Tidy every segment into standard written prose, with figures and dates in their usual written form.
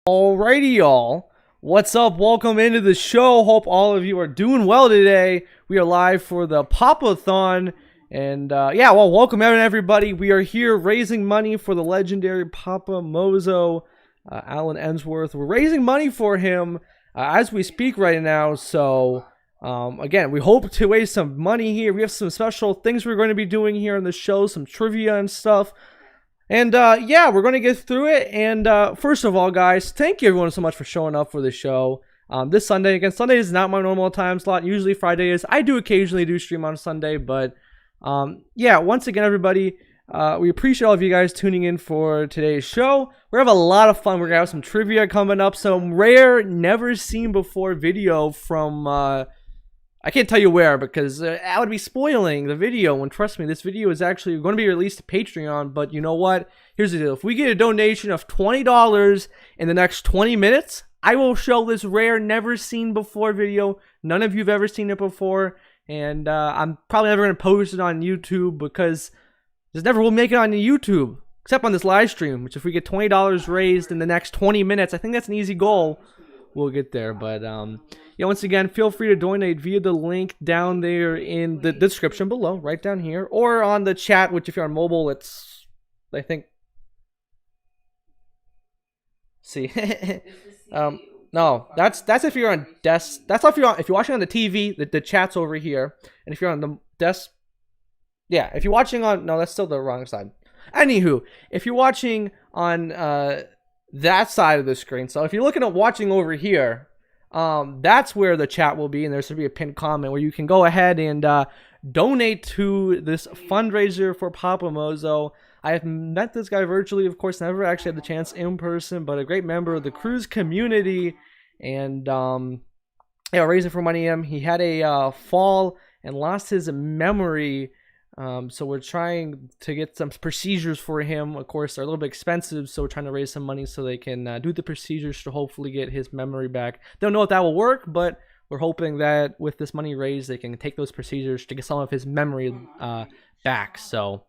Alrighty, y'all. What's up? Welcome into the show. Hope all of you are doing well today. We are live for the Papathon. And welcome everybody. We are here raising money for the legendary Papa Mozo, Alan Ensworth. We're raising money for him as we speak right now. So, again, we hope to raise some money here. We have some special things we're going to be doing here on the show, some trivia and stuff. And, we're going to get through it. And, first of all, guys, thank you everyone so much for showing up for the show. This Sunday, again, Sunday is not my normal time slot. Usually Friday is. I do occasionally do stream on Sunday, but, once again, everybody, we appreciate all of you guys tuning in for today's show. We're going to have a lot of fun. We're going to have some trivia coming up, some rare, never seen before video from, I can't tell you where because I would be spoiling the video, and trust me, this video is actually going to be released to Patreon. But you know what? Here's the deal. If we get a donation of $20 in the next 20 minutes, I will show this rare, never seen before video. None of you have ever seen it before, and I'm probably never going to post it on YouTube because this never will make it on YouTube, except on this live stream, which if we get $20 raised in the next 20 minutes, I think that's an easy goal. We'll get there. But once again, feel free to donate via the link down there in the description below, right down here, or on the chat, which if you're on mobile, it's, I think, see, no, that's if you're on desk. That's if you're watching on the TV, the chat's over here, and if you're on the desk, yeah, if you're watching on, no, that's still the wrong side. Anywho, if you're watching on that side of the screen, so if you're looking at watching over here, that's where the chat will be, and there's going to be a pinned comment where you can go ahead and donate to this fundraiser for Papa Mozo. I have met this guy virtually, of course, never actually had the chance in person, but a great member of the cruise community, and raising for money. He had a fall and lost his memory. So we're trying to get some procedures for him. Of course, they're a little bit expensive, so we're trying to raise some money so they can do the procedures to hopefully get his memory back. Don't know if that will work, but we're hoping that with this money raised, they can take those procedures to get some of his memory back. So,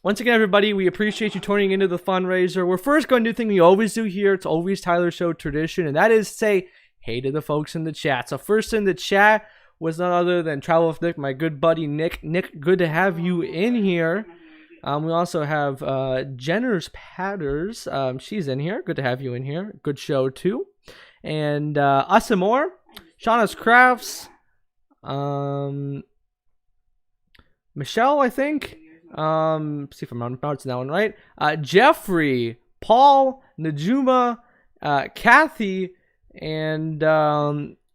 once again, everybody, we appreciate you tuning into the fundraiser. We're first going to do the thing we always do here. It's always Tyler Show tradition, and that is say hey to the folks in the chat. So first in the chat was none other than Travel with Nick, my good buddy Nick. Nick, good to have you in here. We also have Jenner's Patters. She's in here. Good to have you in here. Good show too. And us and more. Shauna's Crafts. Michelle, I think. See if I'm pronouncing that one right. Jeffrey, Paul, Najuma, Kathy, and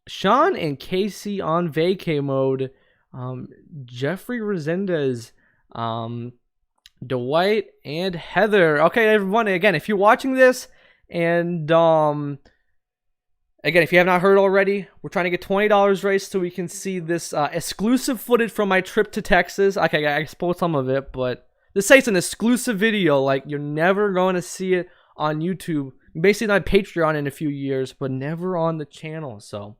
Sean and Casey on vacay mode. Jeffrey Resendez, Dwight, and Heather. Okay, everyone, again, if you're watching this, and again, if you have not heard already, we're trying to get $20 raised so we can see this exclusive footage from my trip to Texas. Okay, I exposed some of it, but this is an exclusive video. Like, you're never going to see it on YouTube. Basically on Patreon in a few years, but never on the channel. So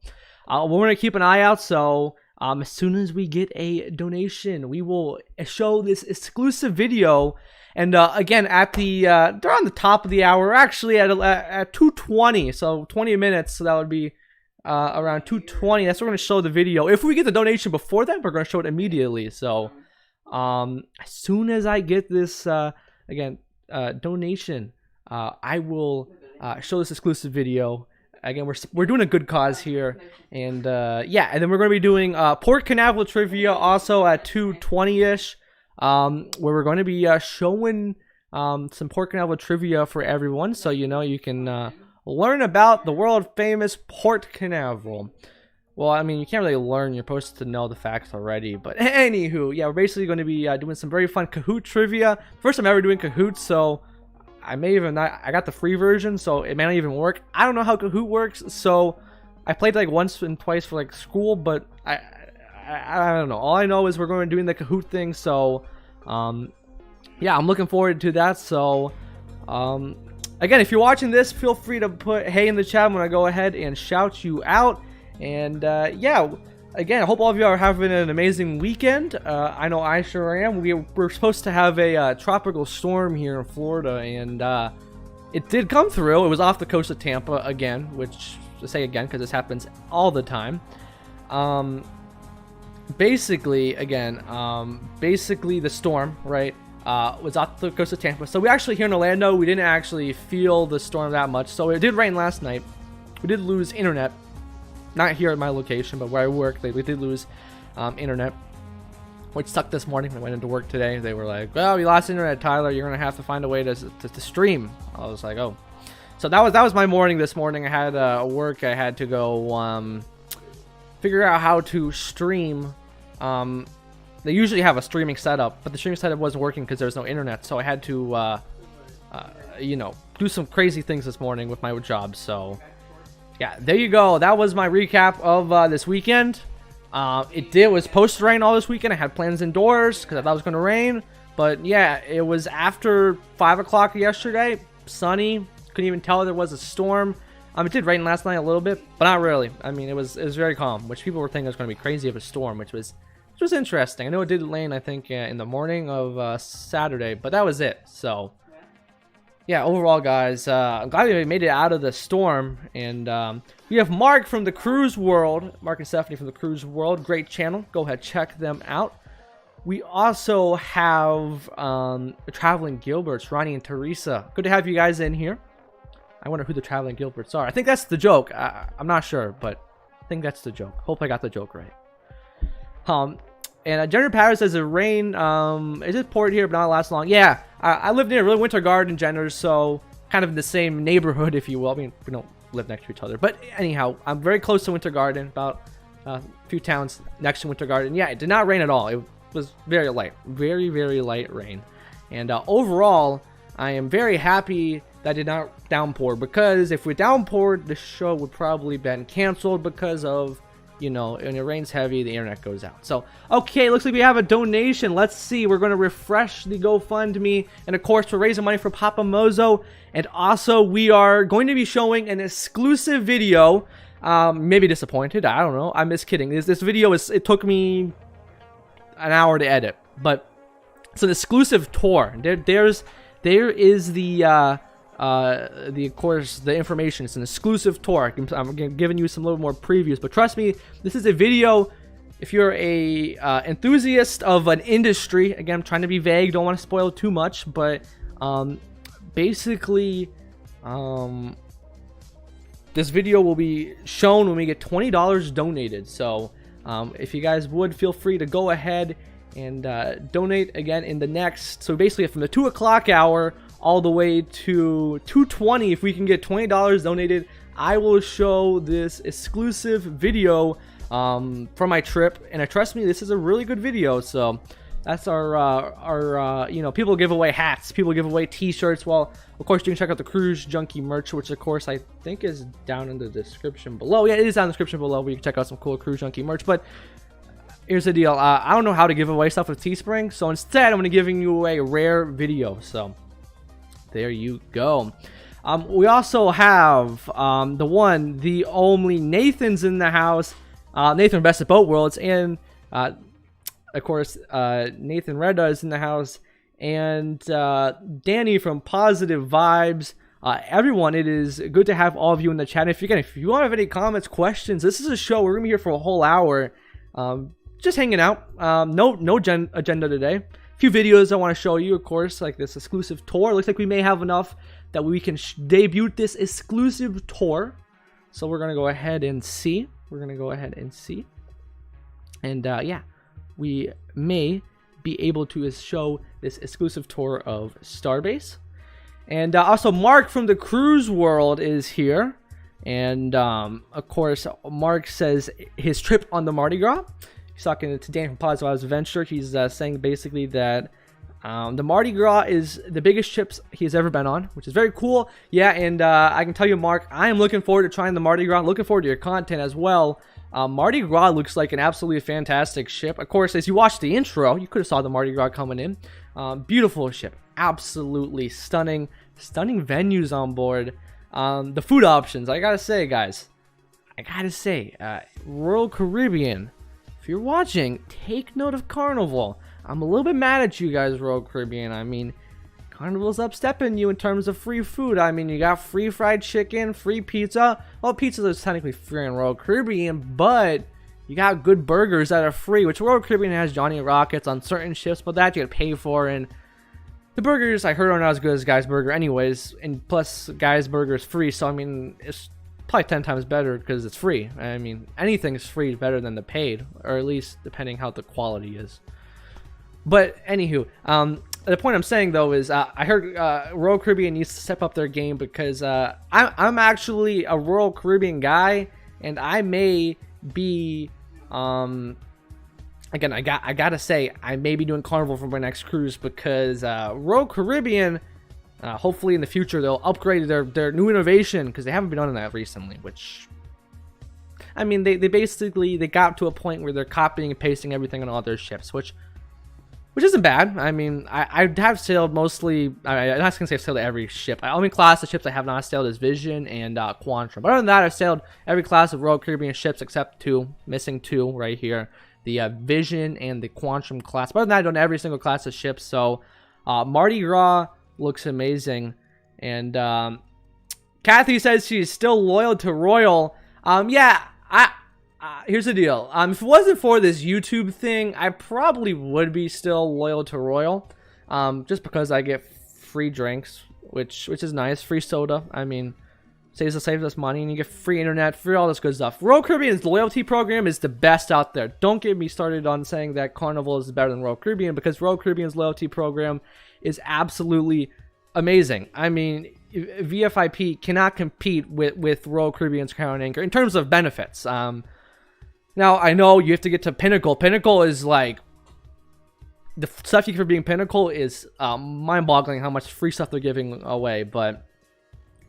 we're going to keep an eye out. So As soon as we get a donation, we will show this exclusive video. And again, at the they're on the top of the hour, actually at 2:20, so 20 minutes. So that would be around 2:20. That's when we're gonna show the video. If we get the donation before that, we're gonna show it immediately. So as soon as I get this donation, I will show this exclusive video. Again, we're doing a good cause here, and yeah, and then we're going to be doing Port Canaveral trivia also at 2:20ish, where we're going to be showing some Port Canaveral trivia for everyone, so you can learn about the world famous Port Canaveral. Well, I mean, you can't really learn; you're supposed to know the facts already. But anywho, yeah, we're basically going to be doing some very fun Kahoot trivia. First time ever doing Kahoot, so I may even not. I got the free version, so it may not even work. I don't know how Kahoot works, so I played like once and twice for like school, but I don't know. All I know is we're going to be doing the Kahoot thing, so yeah, I'm looking forward to that. So again, if you're watching this, feel free to put hey in the chat when I go ahead and shout you out. And yeah, again, I hope all of you are having an amazing weekend. I know I sure am. We're supposed to have a tropical storm here in Florida, and it did come through. It was off the coast of Tampa again, which to say again because this happens all the time. Basically, the storm, right, was off the coast of Tampa. So we actually here in Orlando, we didn't actually feel the storm that much. So it did rain last night. We did lose internet. Not here at my location, but where I work, we did lose internet, which sucked this morning. I went into work today. They were like, well, we lost internet, Tyler. You're going to have to find a way to stream. I was like, oh. So that was my morning this morning. I had work. I had to go figure out how to stream. They usually have a streaming setup, but the streaming setup wasn't working because there was no internet. So I had to, do some crazy things this morning with my job. So yeah, there you go. That was my recap of this weekend. It was supposed to rain all this weekend. I had plans indoors because I thought it was going to rain. But yeah, it was after 5 o'clock yesterday. Sunny. Couldn't even tell there was a storm. It did rain last night a little bit, but not really. I mean, it was very calm, which people were thinking was going to be crazy of a storm, which was interesting. I know it did rain, I think, in the morning of Saturday, but that was it. So yeah, overall, guys, I'm glad we made it out of the storm. And we have Mark from the Cruise World. Mark and Stephanie from the Cruise World. Great channel. Go ahead, check them out. We also have the Traveling Gilberts, Ronnie and Teresa. Good to have you guys in here. I wonder who the Traveling Gilberts are. I think that's the joke. I'm not sure, but I think that's the joke. Hope I got the joke right. And Jennifer Paris says it rain. It did pour here, but not last long. Yeah, I live near really Winter Garden, Jenner, so kind of in the same neighborhood, if you will. I mean, we don't live next to each other, but anyhow, I'm very close to Winter Garden, about a few towns next to Winter Garden. Yeah, it did not rain at all. It was very light, very, very light rain. And overall, I am very happy that did not downpour, because if we downpoured, the show would probably been canceled because of, when it rains heavy, the internet goes out. So, okay, looks like we have a donation. Let's see. We're going to refresh the GoFundMe. And, of course, we're raising money for Papa Mozo. And also, we are going to be showing an exclusive video. Maybe disappointed. I don't know. I'm just kidding. This video, it took me an hour to edit. But it's an exclusive tour. There is the of course, the information. It's an exclusive tour. I'm giving you some little more previews, but trust me, this is a video. If you're a enthusiast of an industry, again, I'm trying to be vague, don't want to spoil too much, but basically, this video will be shown when we get $20 donated. So if you guys would, feel free to go ahead and donate again in the next. So basically, from the 2 o'clock hour all the way to 2:20, if we can get $20 donated, I will show this exclusive video from my trip. And trust me, this is a really good video. So that's our people give away hats, people give away t-shirts. Well, of course, you can check out the Cruise Junkie merch, which of course I think is down in the description below. Yeah, it is down in the description below, where you can check out some cool Cruise Junkie merch. But here's the deal. I don't know how to give away stuff with Teespring, so instead I'm going to be giving you away a rare video. So there you go. We also have the one, the only Nathan's in the house. Nathan Best of Boat Worlds, and of course Nathan Reda is in the house, and Danny from Positive Vibes. Everyone, it is good to have all of you in the chat. If you want to have any comments, questions, this is a show. We're gonna be here for a whole hour, just hanging out. No agenda today. A few videos I want to show you, of course, like this exclusive tour. Looks like we may have enough that we can debut this exclusive tour. So we're gonna go ahead and see. And yeah, we may be able to show this exclusive tour of Starbase. And also Mark from the Cruise World is here. And of course, Mark says his trip on the Mardi Gras. He's talking to Dan from Positive Adventure. He's saying basically that the Mardi Gras is the biggest trips he's ever been on, which is very cool. Yeah, and I can tell you, Mark, I am looking forward to trying the Mardi Gras. Looking forward to your content as well. Mardi Gras looks like an absolutely fantastic ship. Of course, as you watched the intro, you could have saw the Mardi Gras coming in. Beautiful ship. Absolutely stunning venues on board. The food options, I gotta say, guys, Royal Caribbean, if you're watching, take note of Carnival. I'm a little bit mad at you guys, Royal Caribbean. I mean, Carnival's upstepping you in terms of free food. I mean, you got free fried chicken, free pizza. Well, pizza is technically free in Royal Caribbean, but you got good burgers that are free, which Royal Caribbean has Johnny Rockets on certain ships, but that you gotta pay for. And the burgers, I heard, are not as good as Guy's Burger anyways, and plus Guy's Burger is free, so I mean, it's probably 10 times better because it's free. I mean, anything is free better than the paid, or at least depending how the quality is. But anywho, the point I'm saying though is I heard Royal Caribbean needs to step up their game, because I'm actually a Royal Caribbean guy, and I may be again, I gotta say, I may be doing Carnival for my next cruise, because Royal Caribbean, hopefully in the future, they'll upgrade their new innovation, because they haven't been on that recently, which, I mean, they basically, they got to a point where they're copying and pasting everything on all their ships, which isn't bad. I mean, I have sailed mostly, I'm not gonna say I've sailed every ship. The only class of ships I have not sailed is Vision and Quantrum. But other than that, I've sailed every class of Royal Caribbean ships except two, missing two right here. The Vision and the Quantrum class. But other than that, I've done every single class of ships. So Mardi Gras looks amazing. And Kathy says she's still loyal to Royal. Yeah, here's the deal. If it wasn't for this YouTube thing, I probably would be still loyal to Royal. Just because I get free drinks, which is nice. Free soda. I mean, saves us money, and you get free internet, free all this good stuff. Royal Caribbean's loyalty program is the best out there. Don't get me started on saying that Carnival is better than Royal Caribbean, because Royal Caribbean's loyalty program is absolutely amazing. I mean, VFIP cannot compete with Royal Caribbean's Crown and Anchor in terms of benefits. Now, I know you have to get to Pinnacle. Pinnacle is like, the stuff you get for being Pinnacle is mind-boggling how much free stuff they're giving away. But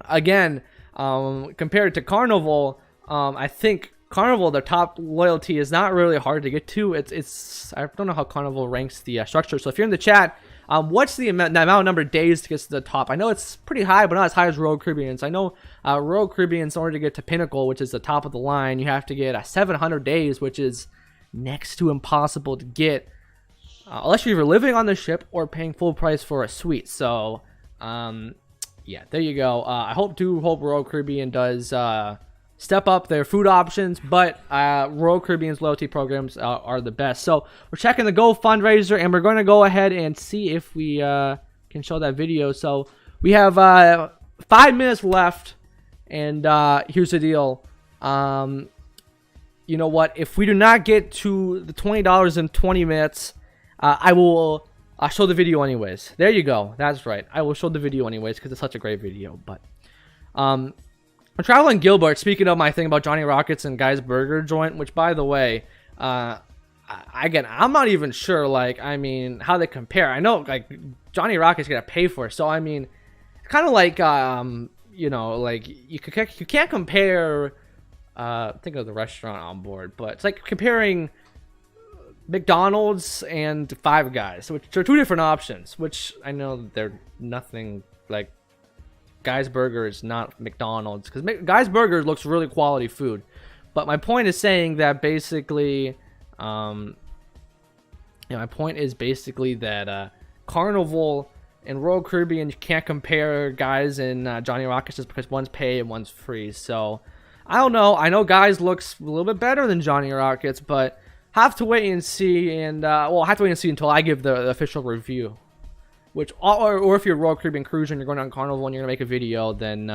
again, compared to Carnival, I think Carnival, their top loyalty is not really hard to get to. It's I don't know how Carnival ranks the structure. So if you're in the chat, what's the amount of number of days to get to the top? I know it's pretty high, but not as high as Royal Caribbean's. I know Royal Caribbean's, in order to get to Pinnacle, which is the top of the line, you have to get 700 days, which is next to impossible to get, unless you're either living on the ship or paying full price for a suite. So yeah, there you go. I hope Royal Caribbean does step up their food options, but Royal Caribbean's loyalty programs are the best. So we're checking the Go fundraiser, and we're going to go ahead and see if we can show that video. So we have 5 minutes left, and here's the deal. You know what? If we do not get to the $20 in 20 minutes, I will show the video anyways. There you go. That's right. I will show the video anyways because it's such a great video. But I'm traveling Gilbert. Speaking of my thing about Johnny Rockets and Guy's Burger Joint, which, by the way, again, I'm not even sure, like, I mean, how they compare. I know, like, Johnny Rockets gotta pay for it, so I mean, it's kind of like, you know, like, you can't compare. Think of the restaurant on board, but it's like comparing McDonald's and Five Guys, which are two different options. Which I know they're nothing like. Guy's Burger is not McDonald's, because Guy's Burger looks really quality food, But my point is saying that basically, my point is basically that Carnival and Royal Caribbean, you can't compare guys in Johnny Rockets just because one's paid and one's free. So I don't know. I know guys looks a little bit better than Johnny Rockets, but have to wait and see. And have to wait and see until I give the official review. Which or if you're Royal Caribbean cruiser and you're going on Carnival and you're gonna make a video, then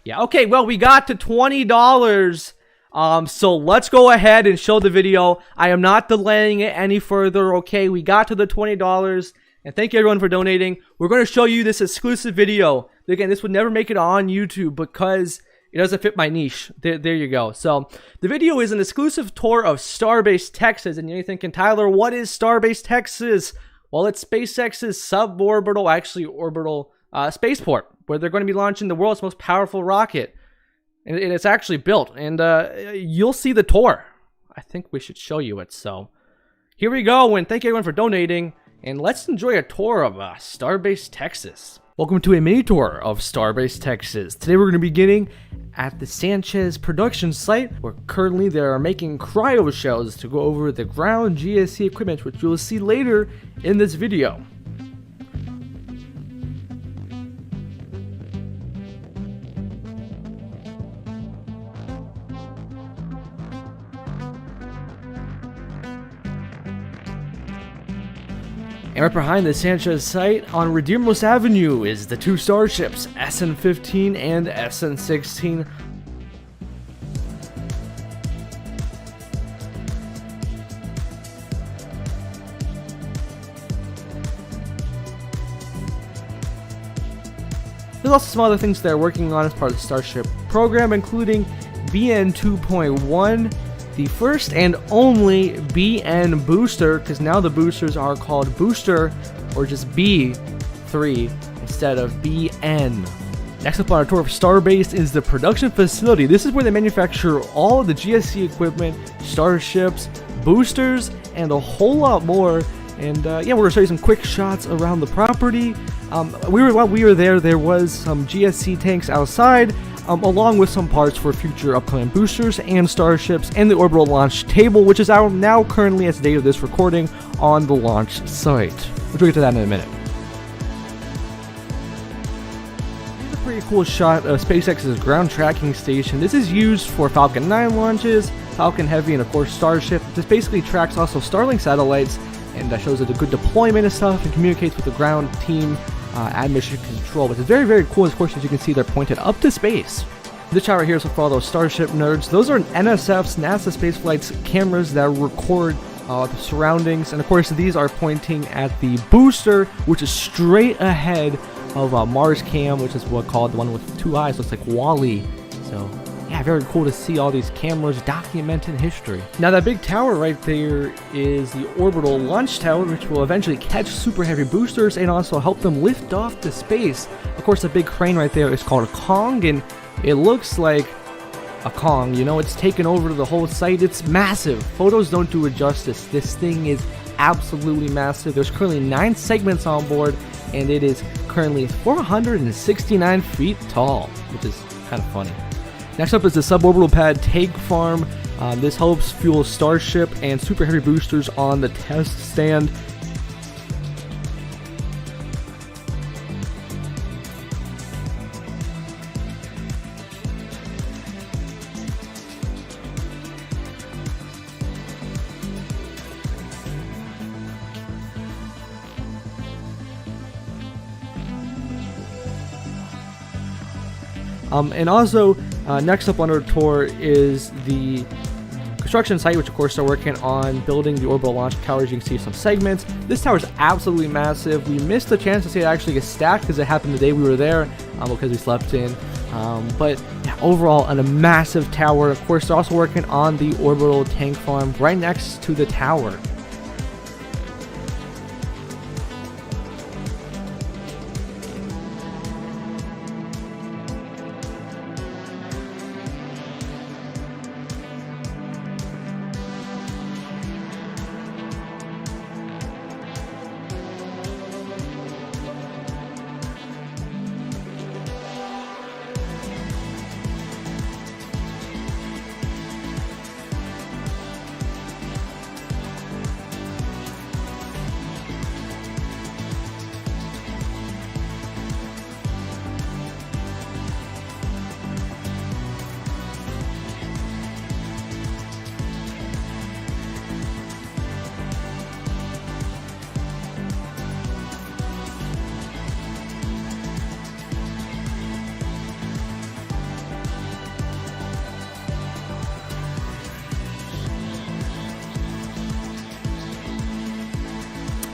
yeah. Okay. Well, we got to $20. So let's go ahead and show the video. I am not delaying it any further. Okay, we got to the $20, and thank you everyone for donating. We're going to show you this exclusive video. Again, this would never make it on YouTube because it doesn't fit my niche. There you go. So the video is an exclusive tour of Starbase Texas, and you're thinking, Tyler, what is Starbase Texas? Well, it's SpaceX's suborbital, actually orbital spaceport, where they're going to be launching the world's most powerful rocket. And it's actually built, and you'll see the tour. I think we should show you it. So here we go, and thank you everyone for donating, and let's enjoy a tour of Starbase Texas. Welcome to a mini tour of Starbase Texas. Today we're going to be beginning at the Sanchez production site, where currently they are making cryo shells to go over the ground GSC equipment, which you'll see later in this video. And right behind the Sanchez site on Redeemos Avenue is the two starships, SN-15 and SN-16. There's also some other things they're working on as part of the Starship program, including BN 2.1, the first and only BN booster, because now the boosters are called Booster or just B3 instead of BN. Next up on our tour of Starbase is the production facility. This is where they manufacture all of the GSC equipment, starships, boosters, and a whole lot more. And yeah, we're going to show you some quick shots around the property. While we were there was some GSC tanks outside, along with some parts for future upcoming boosters and starships, and the orbital launch table, which is out now currently as the date of this recording on the launch site. We'll get to that in a minute. Here's a pretty cool shot of SpaceX's ground tracking station. This is used for Falcon 9 launches, Falcon Heavy, and of course Starship. This basically tracks also Starlink satellites and shows it a good deployment and stuff, and communicates with the ground team at mission control, which is very, very cool. Of course, as you can see, they're pointed up to space. This shot right here is for all those Starship nerds. Those are NSF's, NASA Spaceflight's cameras that record the surroundings, and of course, these are pointing at the booster, which is straight ahead of Mars Cam, which is what called the one with two eyes, looks like Wall-E. So yeah, very cool to see all these cameras documenting history. Now that big tower right there is the orbital launch tower, which will eventually catch super heavy boosters and also help them lift off to space. Of course, the big crane right there is called a Kong, and it looks like a Kong. You know, it's taken over the whole site. It's massive. Photos don't do it justice. This thing is absolutely massive. There's currently 9 segments on board, and it is currently 469 feet tall, which is kind of funny. Next up is the suborbital pad tank farm. This helps fuel Starship and super heavy boosters on the test stand. And also, next up on our tour is the construction site, which of course they're working on building the orbital launch tower. As you can see some segments. This tower is absolutely massive. We missed the chance to see it actually get stacked because it happened the day we were there because we slept in. But yeah, overall, a massive tower. Of course, they're also working on the orbital tank farm right next to the tower.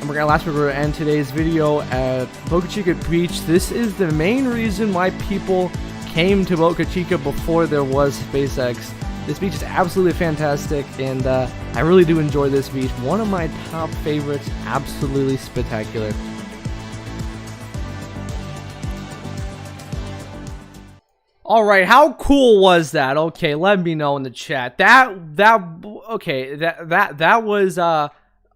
And we're gonna end today's video at Boca Chica Beach. This is the main reason why people came to Boca Chica before there was SpaceX. This beach is absolutely fantastic, and I really do enjoy this beach. One of my top favorites, absolutely spectacular. All right, how cool was that? Okay, let me know in the chat. That was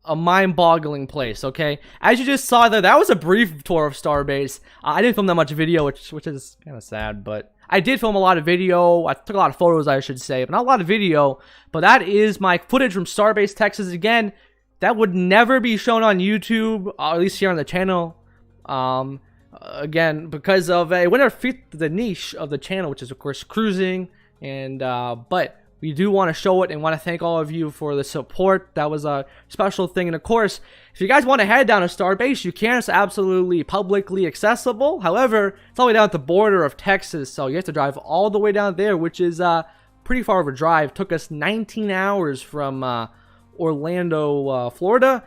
a mind-boggling place. Okay, as you just saw there, that was a brief tour of Starbase. I didn't film that much video, which is kind of sad, but I did film a lot of video. I took a lot of photos, I should say, but not a lot of video. But that is my footage from Starbase, Texas. Again, that would never be shown on YouTube, at least here on the channel. Again, because of it wouldn't fit the niche of the channel, which is of course cruising. And but we do want to show it and want to thank all of you for the support. That was a special thing. And of course, if you guys want to head down to Starbase, you can. It's absolutely publicly accessible. However, it's all the way down at the border of Texas, so you have to drive all the way down there, which is pretty far of a drive. It took us 19 hours from Orlando, Florida.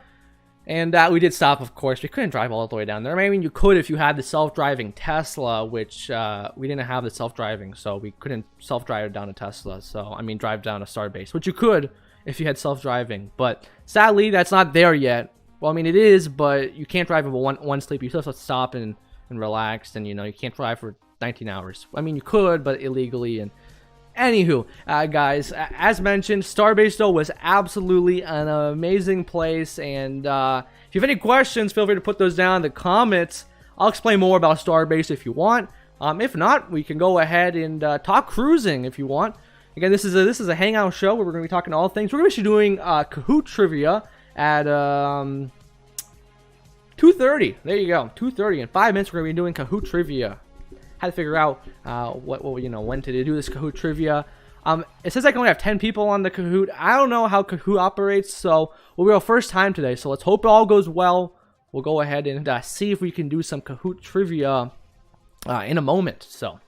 And we did stop, of course. We couldn't drive all the way down there. I mean, you could if you had the self-driving Tesla, which we didn't have the self-driving, so we couldn't self-drive down to Tesla. So, I mean, drive down to Starbase, which you could if you had self-driving. But sadly, that's not there yet. Well, I mean, it is, but you can't drive in one sleep. You still have to stop and relax, and, you know, you can't drive for 19 hours. I mean, you could, but illegally. And anywho, guys, as mentioned, Starbase, though, was absolutely an amazing place. And if you have any questions, feel free to put those down in the comments. I'll explain more about Starbase if you want. If not, we can go ahead and talk cruising if you want. Again, this is a hangout show where we're going to be talking all things. We're going to be doing KAHOOT trivia at 2:30. There you go, 2:30. In 5 minutes, we're going to be doing KAHOOT trivia. Had to figure out when to do this KAHOOT trivia. It says I can only have 10 people on the KAHOOT. I don't know how KAHOOT operates, so we'll be our first time today. So let's hope it all goes well. We'll go ahead and see if we can do some KAHOOT trivia in a moment. So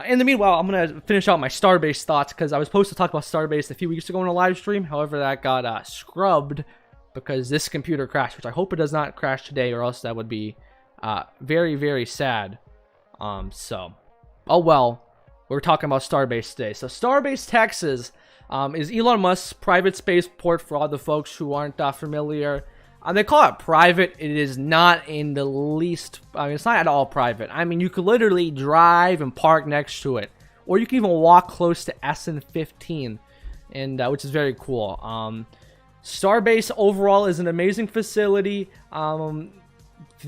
in the meanwhile, I'm gonna finish out my Starbase thoughts, because I was supposed to talk about Starbase a few weeks ago in a live stream. However, that got scrubbed because this computer crashed, which I hope it does not crash today, or else that would be very, very sad. So, oh well, we're talking about Starbase today. So Starbase, Texas, is Elon Musk's private spaceport for all the folks who aren't familiar. They call it private. It is not in the least, I mean, it's not at all private. I mean, you could literally drive and park next to it, or you can even walk close to SN15, and which is very cool. Starbase overall is an amazing facility. The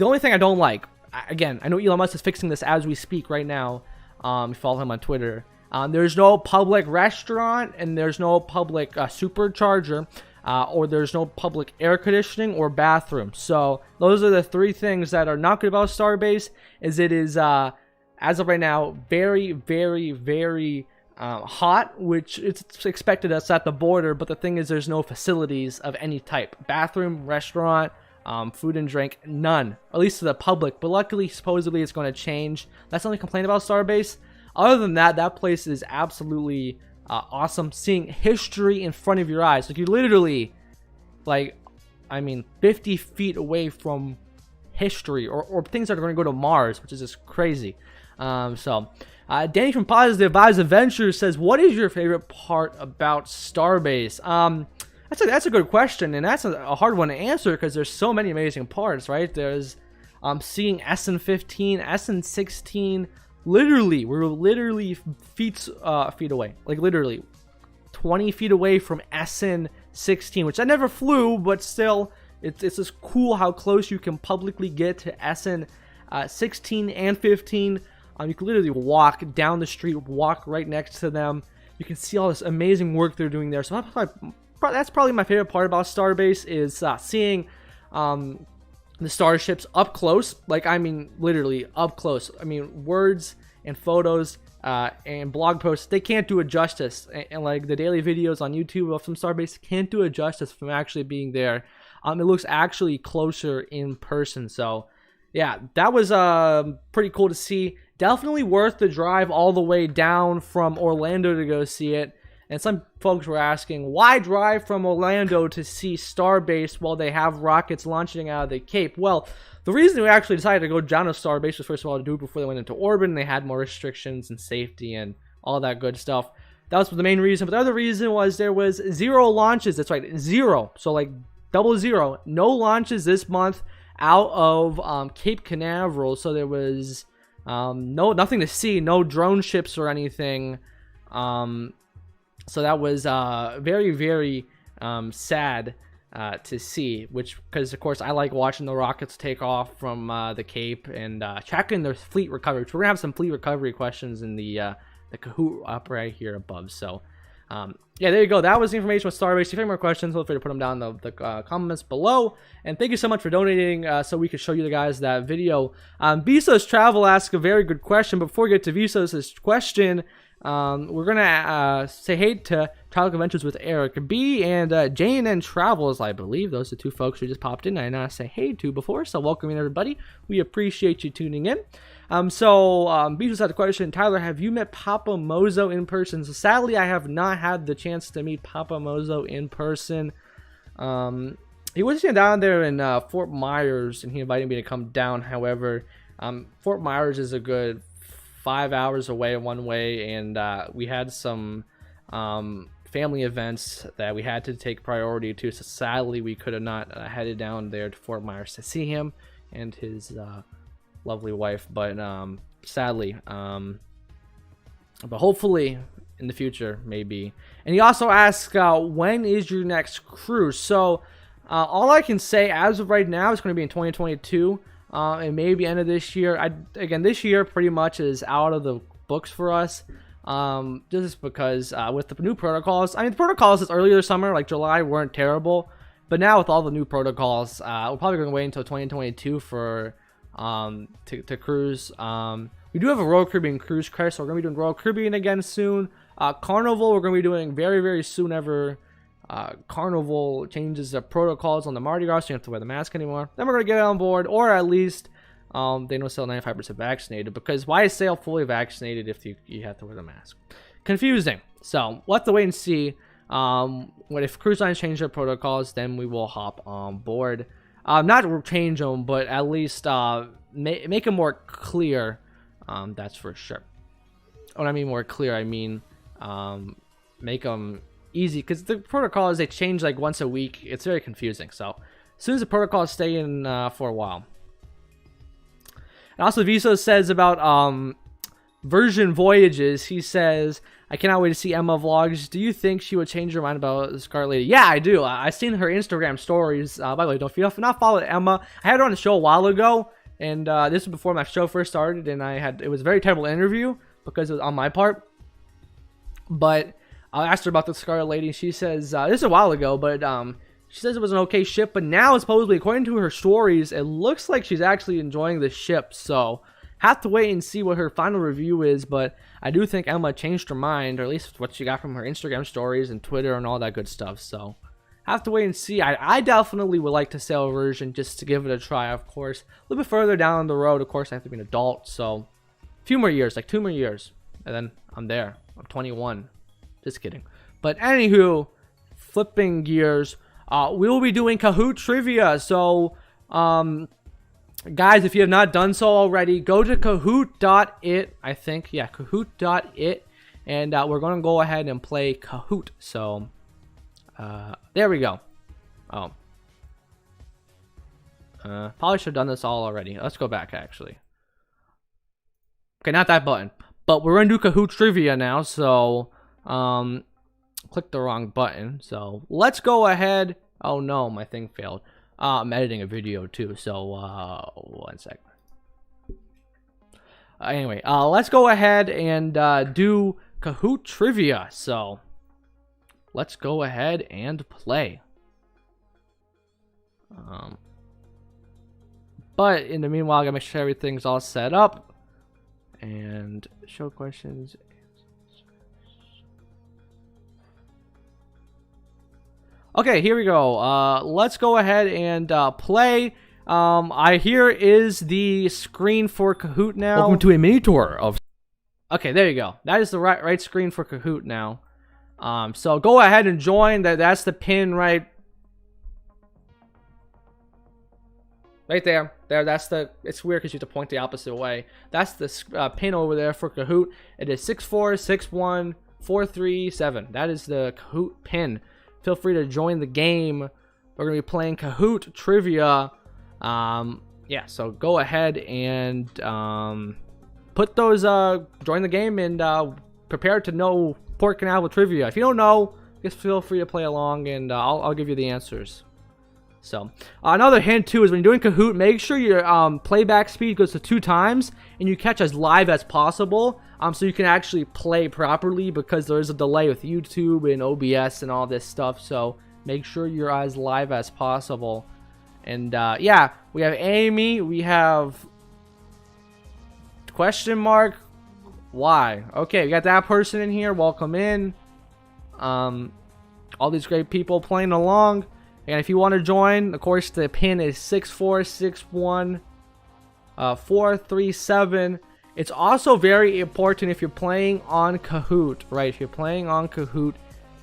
only thing I don't like, again, I know Elon Musk is fixing this as we speak right now. Follow him on Twitter. There's no public restaurant, and there's no public supercharger, or there's no public air conditioning or bathroom. So those are the three things that are not good about Starbase. Is it is as of right now very, very, very hot, which it's expected us at the border. But the thing is, there's no facilities of any type: bathroom, restaurant, food and drink, none, at least to the public. But luckily, supposedly, it's going to change. That's the only complaint about Starbase. Other than that, that place is absolutely awesome. Seeing history in front of your eyes, like you literally, like, I mean, 50 feet away from history, or things that are going to go to Mars, which is just crazy. Danny from Positive Vibes Adventures says, "What is your favorite part about Starbase?" That's a good question, and that's a hard one to answer because there's so many amazing parts, right? There's seeing SN15, SN16. Literally, we're literally feet away, like literally 20 feet away from SN16, which I never flew, but still, it's just cool how close you can publicly get to SN16 and 15. You can literally walk down the street, walk right next to them. You can see all this amazing work they're doing there. So that's probably my favorite part about Starbase, is seeing the starships up close. Like, I mean, literally up close. I mean, words and photos and blog posts, they can't do it justice. And like the daily videos on YouTube from Starbase can't do it justice from actually being there. It looks actually closer in person. So yeah, that was pretty cool to see. Definitely worth the drive all the way down from Orlando to go see it. And some folks were asking, why drive from Orlando to see Starbase while they have rockets launching out of the Cape? Well, the reason we actually decided to go down to Starbase was, first of all, to do it before they went into orbit, and they had more restrictions and safety and all that good stuff. That was the main reason. But the other reason was there was 0 launches. That's right, 0. So like 00. No launches this month out of Cape Canaveral. So there was nothing to see, no drone ships or anything. So that was very, very sad to see, which, because of course I like watching the rockets take off from the Cape and checking their fleet recovery. Which we're gonna have some fleet recovery questions in the Kahoot up right here above. So yeah, there you go. That was the information with Starbase. If you have any more questions, feel free to put them down in the comments below. And thank you so much for donating so we could show you guys that video. Visos Travel asked a very good question. Before we get to Visos' question, we're gonna say hey to Travel Adventures with Eric B and J&N Travels. I believe those are the 2 folks who just popped in. I did not say hey to before, so welcome in everybody. We appreciate you tuning in. Visos had a question. Tyler, have you met Papa Mozo in person? So sadly, I have not had the chance to meet Papa Mozo in person. He was down there in Fort Myers, and he invited me to come down. However, Fort Myers is a good 5 hours away one way, and we had some family events that we had to take priority to, so sadly we could have not headed down there to Fort Myers to see him and his lovely wife. But sadly, but hopefully in the future, maybe. And he also asked, when is your next cruise? So all I can say as of right now, it's going to be in 2022. And maybe end of this year. Again, this year pretty much is out of the books for us. Just because with the new protocols, I mean, the protocols this earlier summer, like July, weren't terrible. But now with all the new protocols, we're probably going to wait until 2022 for to cruise. We do have a Royal Caribbean cruise cruise, so we're going to be doing Royal Caribbean again soon. Carnival, we're going to be doing very, very soon ever. Carnival changes the protocols on the Mardi Gras, so you don't have to wear the mask anymore. Then we're going to get on board, or at least they don't sell 95% vaccinated, because why sail fully vaccinated if you have to wear the mask? Confusing. So we'll have to wait and see. If cruise lines change their protocols, then we will hop on board. Not change them, but at least make them more clear. That's for sure. When I mean more clear, I mean make them easy, because the protocols, they change like once a week. It's very confusing. So as soon as the protocols stay in for a while. And also Viso says about Virgin Voyages, he says, I cannot wait to see Emma vlogs. Do you think she would change her mind about the Scarlet Lady? Yeah, I do. I've seen her Instagram stories. By the way, if you have not followed Emma, I had her on the show a while ago, and this was before my show first started, and it was a very terrible interview because it was on my part. But I asked her about the Scarlet Lady. She says, this is a while ago, but she says it was an okay ship. But now, supposedly, according to her stories, it looks like she's actually enjoying the ship. So, have to wait and see what her final review is. But I do think Emma changed her mind, or at least what she got from her Instagram stories and Twitter and all that good stuff. So, have to wait and see. I definitely would like to sail Virgin just to give it a try, of course. A little bit further down the road, of course, I have to be an adult. So, a few more years, like 2 more years. And then I'm there. I'm 21. Just kidding. But anywho, flipping gears, we will be doing Kahoot trivia. So, guys, if you have not done so already, go to kahoot.it, I think. Yeah, kahoot.it. And we're going to go ahead and play Kahoot. So, there we go. Oh. Probably should have done this all already. Let's go back, actually. Okay, not that button. But we're going to do Kahoot trivia now, so click the wrong button. So let's go ahead. Oh no, my thing failed. I'm editing a video too, so 1 second. Anyway, let's go ahead and do Kahoot trivia. So let's go ahead and play. But in the meanwhile, I gotta make sure everything's all set up. And show questions. Okay, here we go. Let's go ahead and play. Here is the screen for Kahoot now. Welcome to a mini tour of... Okay, there you go. That is the right screen for Kahoot now. So go ahead and join. That's the pin right there. That's the. It's weird because you have to point the opposite way. That's the pin over there for Kahoot. It is 6461437. That is the Kahoot pin. Feel free to join the game. We're gonna be playing Kahoot trivia. Yeah. So go ahead and put those. Join the game and prepare to know Port Canaveral trivia. If you don't know, just feel free to play along, and I'll give you the answers. So another hint too is when you're doing Kahoot, make sure your playback speed goes to 2 times and you catch as live as possible, so you can actually play properly, because there is a delay with YouTube and OBS and all this stuff. So make sure you're as live as possible. And yeah, we have Amy, we have question mark why. Okay, we got that person in here. Welcome in. All these great people playing along. And if you want to join, of course, the pin is 6461437. It's also very important if you're playing on Kahoot, right? If you're playing on Kahoot,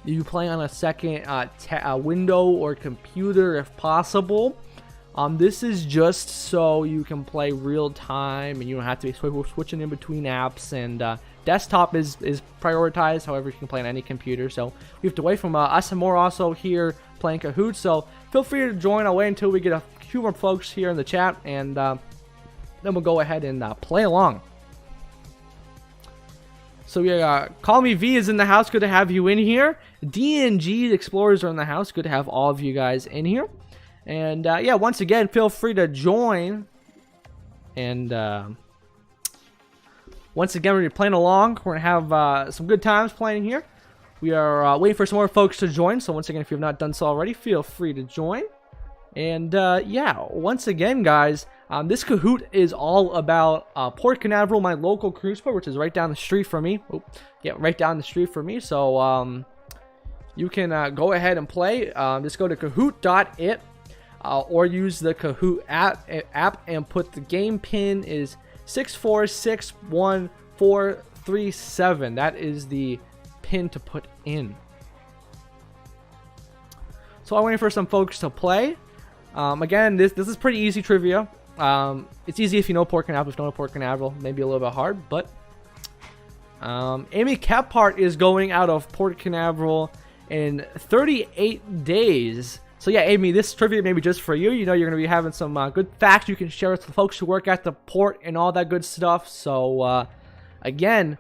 you play on a second window or computer if possible. This is just so you can play real time and you don't have to be switching in between apps. And desktop is prioritized. However, you can play on any computer. So we have to wait from us and more also here playing Kahoot. So feel free to join. I'll wait until we get a few more folks here in the chat, and then we'll go ahead and play along. So yeah, Call Me V is in the house. Good to have you in here. DNG Explorers are in the house. Good to have all of you guys in here. And yeah, once again, feel free to join. And once again, we're playing along. We're gonna have some good times playing here. We are waiting for some more folks to join. So once again, if you have not done so already, feel free to join. And yeah, once again, guys, this Kahoot is all about Port Canaveral, my local cruise port, which is right down the street from me. Oh, yeah, right down the street from me. So you can go ahead and play. Just go to kahoot.it or use the Kahoot app and put the game pin is 6461437. That is the pin to put in. So I'm waiting for some folks to play. Again, this is pretty easy trivia. It's easy if you know Port Canaveral. If you don't know Port Canaveral, maybe a little bit hard, but Amy Caphart is going out of Port Canaveral in 38 days. So yeah, Amy, this trivia may be just for you. You know, you're going to be having some good facts you can share with the folks who work at the port and all that good stuff. So again,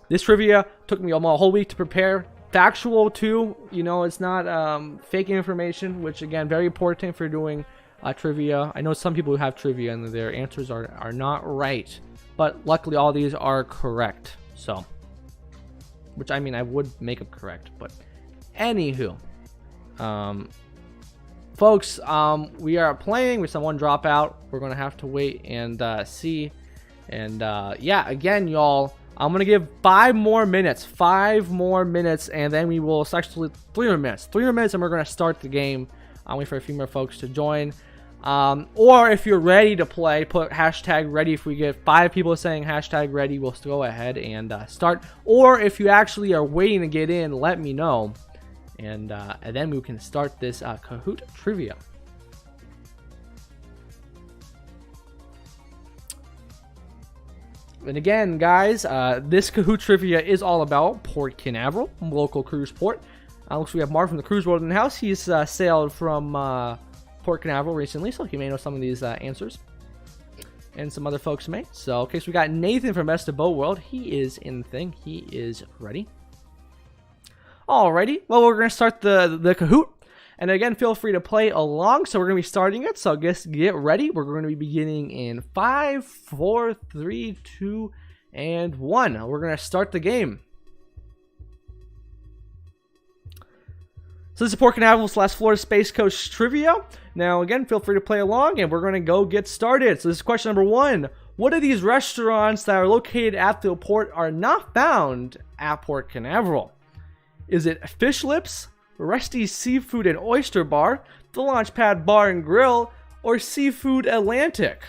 this trivia took me almost a whole week to prepare. Factual too, you know, it's not fake information, which again, very important for doing trivia. I know some people who have trivia and their answers are not right, but luckily all these are correct. So, which I mean, I would make them correct, but anywho, folks, we are playing with someone drop out. We're gonna have to wait and see. And yeah, again, y'all, I'm gonna give 5 more minutes, and then we will actually 3 more minutes, and we're gonna start the game. I'll wait for a few more folks to join. Or if you're ready to play, put hashtag ready. If we get 5 people saying hashtag ready, we'll go ahead and start. Or if you actually are waiting to get in, let me know, and then we can start this Kahoot trivia. And again, guys, this Kahoot trivia is all about Port Canaveral, local cruise port. Looks like we have Mark from the Cruise World in the house. He's sailed from Port Canaveral recently, so he may know some of these answers. And some other folks may. So, okay, so we got Nathan from Best of Boat World. He is in the thing. He is ready. Alrighty. Well, we're going to start the Kahoot. And again, feel free to play along. So we're going to be starting it. So just get ready. We're going to be beginning in 5, 4, 3, 2, and 1. We're going to start the game. So this is Port Canaveral / Florida Space Coast Trivia. Now, again, feel free to play along, and we're going to go get started. So this is question number 1. What of these restaurants that are located at the port are not found at Port Canaveral? Is it Fish Lips, Rusty's Seafood and Oyster Bar, the Launchpad Bar and Grill, or Seafood Atlantic?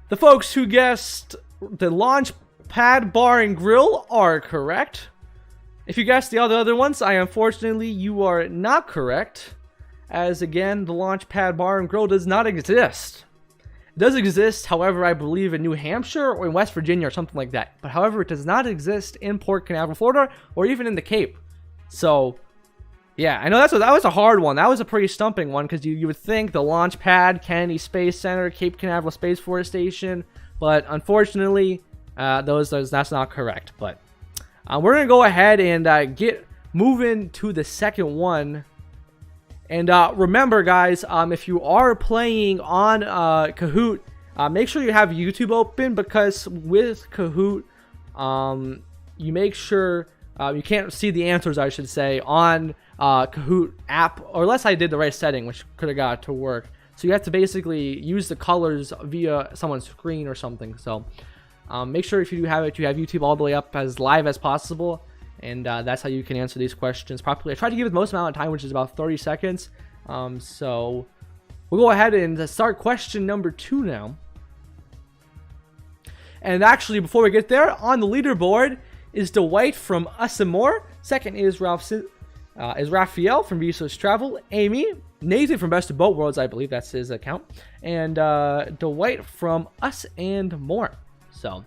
The folks who guessed the launch pad bar and grill are correct. If you guessed the other ones, unfortunately you are not correct, as again the launch pad bar and grill does not exist. It does exist, however, I believe in New Hampshire or in West Virginia or something like that. But however, it does not exist in Port Canaveral, Florida, or even in the Cape. So yeah, I know that was a hard one. That was a pretty stumping one, because you would think the launch pad, Kennedy Space Center, Cape Canaveral Space Force Station, but unfortunately, that's not correct. But we're gonna go ahead and get moving to the second one. And remember, guys, if you are playing on Kahoot, make sure you have YouTube open, because with Kahoot, you make sure you can't see the answers, I should say, on Kahoot app, or unless I did the right setting, which could have got it to work. So you have to basically use the colors via someone's screen or something. So make sure if you do have it, you have YouTube all the way up as live as possible, and that's how you can answer these questions properly. I tried to give it the most amount of time, which is about 30 seconds. So we'll go ahead and start question number 2 now. And actually, before we get there, on the leaderboard is Dwight from Us and More. Second is Raphael from Visos Travel. Amy, Nathan from Best of Boat Worlds, I believe that's his account, and Dwight from Us and More. So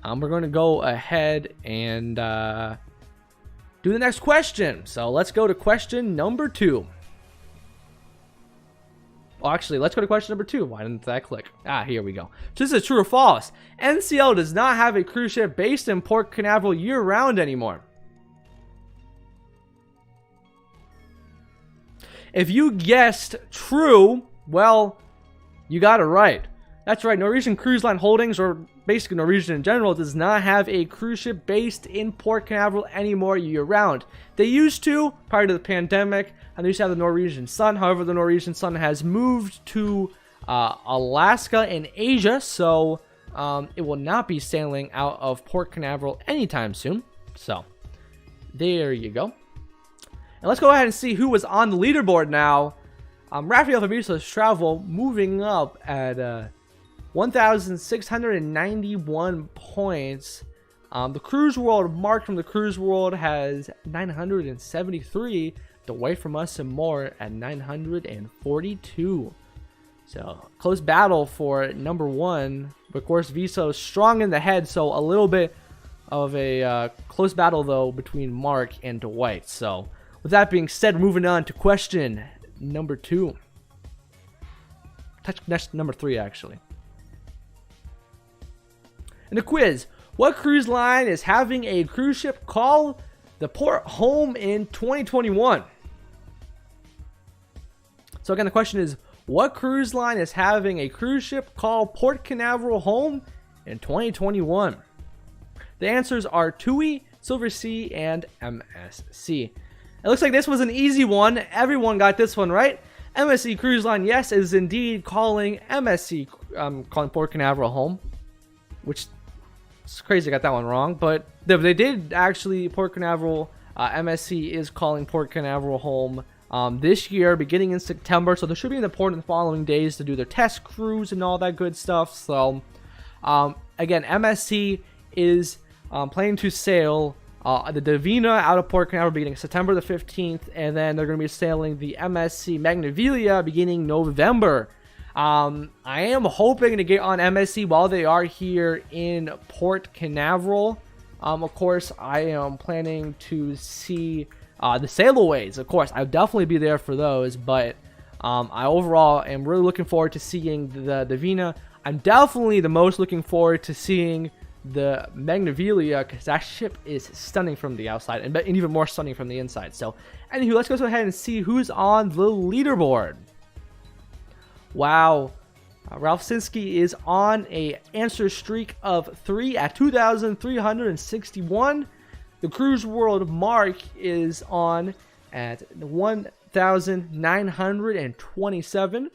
we're going to go ahead and do the next question. So let's go to question number 2. Well, actually, let's go to question number 2. Why didn't that click? Here we go. So this is true or false. NCL does not have a cruise ship based in Port Canaveral year-round anymore. If you guessed true, well, you got it right. That's right, Norwegian Cruise Line Holdings, or basically Norwegian in general, does not have a cruise ship based in Port Canaveral anymore year-round. They used to, prior to the pandemic, and they used to have the Norwegian Sun. However, the Norwegian Sun has moved to Alaska and Asia, so it will not be sailing out of Port Canaveral anytime soon. So, there you go. And let's go ahead and see who was on the leaderboard now. Raphael from Visos Travel moving up at 1,691 points. The Cruise World, Mark from the Cruise World, has 973. Away from Us and More at 942. So close battle for number 1. But of course, Viso strong in the head, so a little bit of a close battle though between Mark and Dwight. So with that being said, moving on to question number 2. Next, number 3 actually. In the quiz, what cruise line is having a cruise ship call the port home in 2021? So again, the question is, what cruise line is having a cruise ship call Port Canaveral home in 2021? The answers are TUI, Silversea, and MSC. It looks like this was an easy one. Everyone got this one right. MSC Cruise Line, yes, is indeed calling MSC, calling Port Canaveral home, which is crazy I got that one wrong, but they did actually, Port Canaveral, MSC is calling Port Canaveral home this year, beginning in September. So there should be an port in the following days to do their test cruise and all that good stuff. So again, MSC is planning to sail the Divina out of Port Canaveral beginning September the 15th, and then they're going to be sailing the MSC Magnavilia beginning November. I am hoping to get on MSC while they are here in Port Canaveral. Of course, I am planning to see the sailaways. Of course, I'll definitely be there for those, but I overall am really looking forward to seeing the Divina. I'm definitely the most looking forward to seeing the Magnavilia, because that ship is stunning from the outside and even more stunning from the inside. So, anywho, let's go ahead and see who's on the leaderboard. Wow. Ralph Sinsky is on a answer streak of 3 at 2,361. The Cruise World Mark is on at 1,927.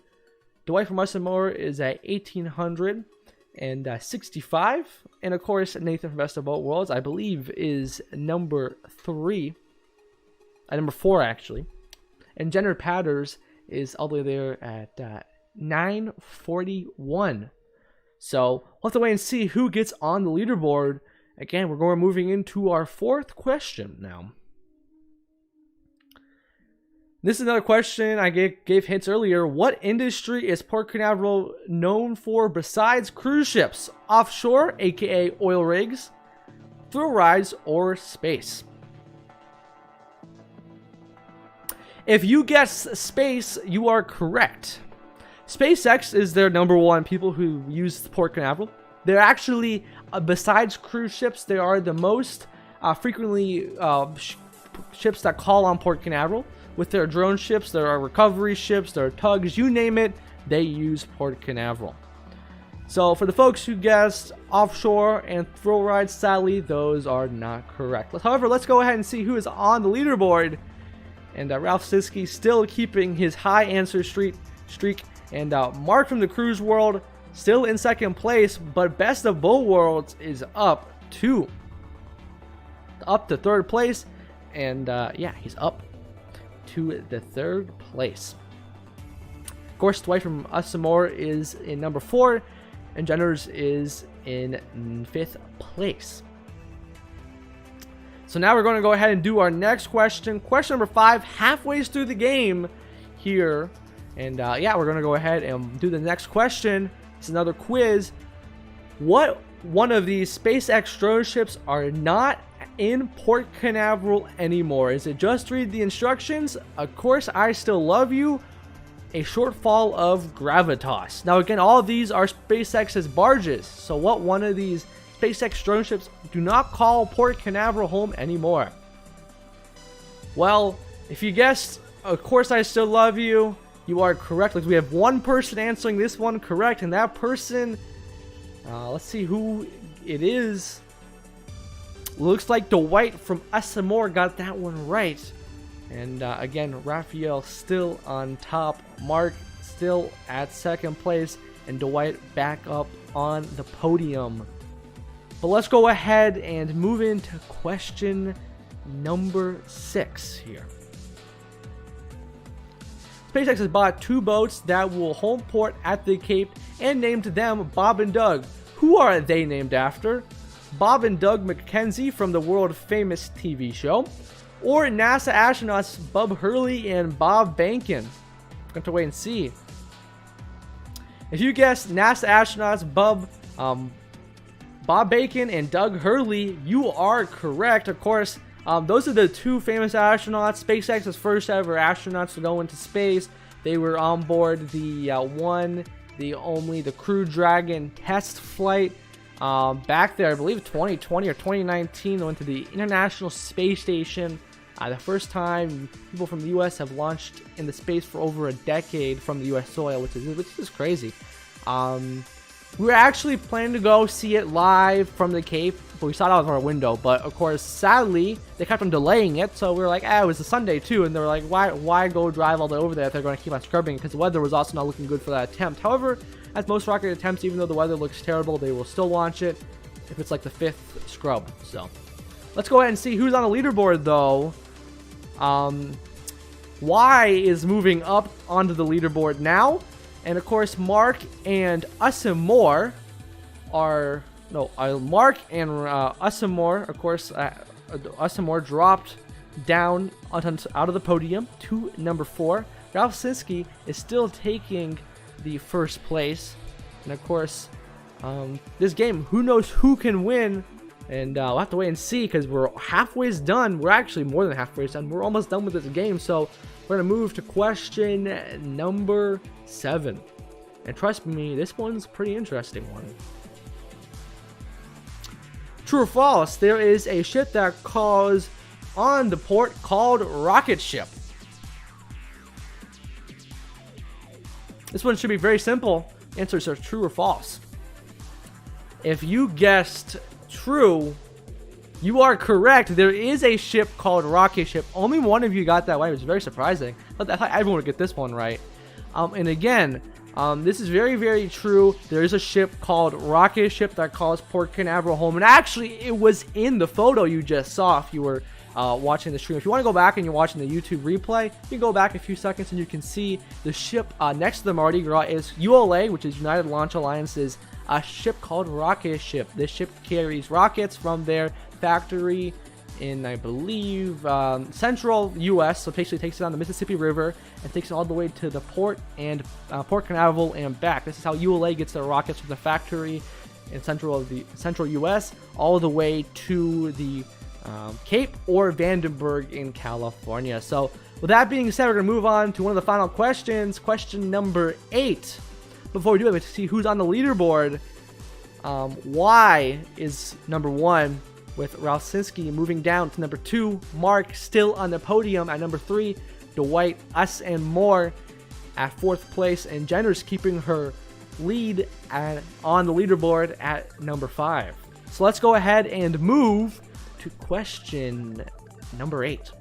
Dwight from Us and More is at 1,865. And of course, Nathan from Best of Boat Worlds, I believe, is number 3. Number 4, actually. And Jenner Patters is all the way there at 941. So we'll have to wait and see who gets on the leaderboard. Again, we're moving into our 4th question now. This is another question I gave hints earlier. What industry is Port Canaveral known for besides cruise ships? Offshore, aka oil rigs, thrill rides, or space? If you guess space, you are correct. SpaceX is their #1 people who use Port Canaveral. They're actually, besides cruise ships, they are the most frequently ships that call on Port Canaveral. With their drone ships, there are recovery ships, there are tugs, you name it, they use Port Canaveral. So for the folks who guessed offshore and thrill rides, sadly, those are not correct. However, let's go ahead and see who is on the leaderboard. And Ralph Siski still keeping his high answer streak. And Mark from the Cruise World still in 2nd place, but Best of Both Worlds is up to 3rd place. And yeah, he's up to the 3rd place. Of course, Dwight from Us Some More is in number 4, and Jenners is in 5th place. So now we're going to go ahead and do our next question. Question number 5, halfway through the game here. And yeah, we're going to go ahead and do the next question. It's another quiz. What one of these SpaceX drone ships are not in Port Canaveral anymore? Is it Just Read the Instructions, Of Course I Still Love You, a Shortfall of Gravitas? Now again, all of these are SpaceX's barges. So what one of these SpaceX drone ships do not call Port Canaveral home anymore? Well, if you guessed Of Course I Still Love You, you are correct. Like, we have one person answering this one correct, and that person, let's see who it is. Looks like Dwight from Us Some More got that one right. And again, Raphael still on top, Mark still at 2nd place, and Dwight back up on the podium. But let's go ahead and move into question number 6 here. SpaceX has bought 2 boats that will home port at the Cape and named them Bob and Doug. Who are they named after? Bob and Doug McKenzie from the world famous TV show, or NASA astronauts Bub Hurley and Bob Behnken? We're going to wait and see. If you guessed NASA astronauts Bob Behnken and Doug Hurley, you are correct. Of course, those are the 2 famous astronauts. SpaceX's first ever astronauts to go into space. They were on board the the Crew Dragon test flight. Back there, I believe 2020 or 2019, they went to the International Space Station. The first time people from the U.S. have launched into space for over a decade from the U.S. soil, which is crazy. We were actually planning to go see it live from the Cape, but we saw it out of our window. But of course, sadly, they kept on delaying it. So we were like, it was a Sunday too, and they were like, why go drive all the way over there if they're going to keep on scrubbing? Because the weather was also not looking good for that attempt. However, as most rocket attempts, even though the weather looks terrible, they will still launch it if it's like the 5th scrub. So let's go ahead and see who's on the leaderboard though. Y is moving up onto the leaderboard now. And of course, Mark and Us Some More are Mark and Us Some More. Of course, Us Some More dropped down out of the podium to number 4. Ralph Siski is still taking the 1st place, and of course, this game, who knows who can win? And we'll have to wait and see, because we're halfway done. We're actually more than halfway done. We're almost done with this game. So we're going to move to question number 7. And trust me, this one's a pretty interesting one. True or false, there is a ship that calls on the port called Rocket Ship. This one should be very simple. Answers are true or false. If you guessed true, you are correct. There is a ship called Rocket Ship. Only one of you got that right. It was very surprising. I thought everyone would get this one right. And again, this is very, very true. There is a ship called Rocket Ship that calls Port Canaveral home. And actually, it was in the photo you just saw if you were watching the stream. If you want to go back and you're watching the YouTube replay, you can go back a few seconds and you can see the ship next to the Mardi Gras is ULA, which is United Launch Alliance's a ship called Rocket Ship. This ship carries rockets from their factory in, I believe, central U.S. So basically takes it on the Mississippi River and takes it all the way to the port and Port Canaveral and back. This is how ULA gets their rockets from the factory in central U.S. all the way to the Cape or Vandenberg in California. So with that being said, we're going to move on to one of the final questions. Question number 8. Before we do it, let's see who's on the leaderboard. Y is number 1 with Ralph Sinsky moving down to number 2. Mark still on the podium at number 3. Dwight, Us, and More at 4th place. And Jenner's keeping her lead on the leaderboard at number 5. So let's go ahead and move to question number 8.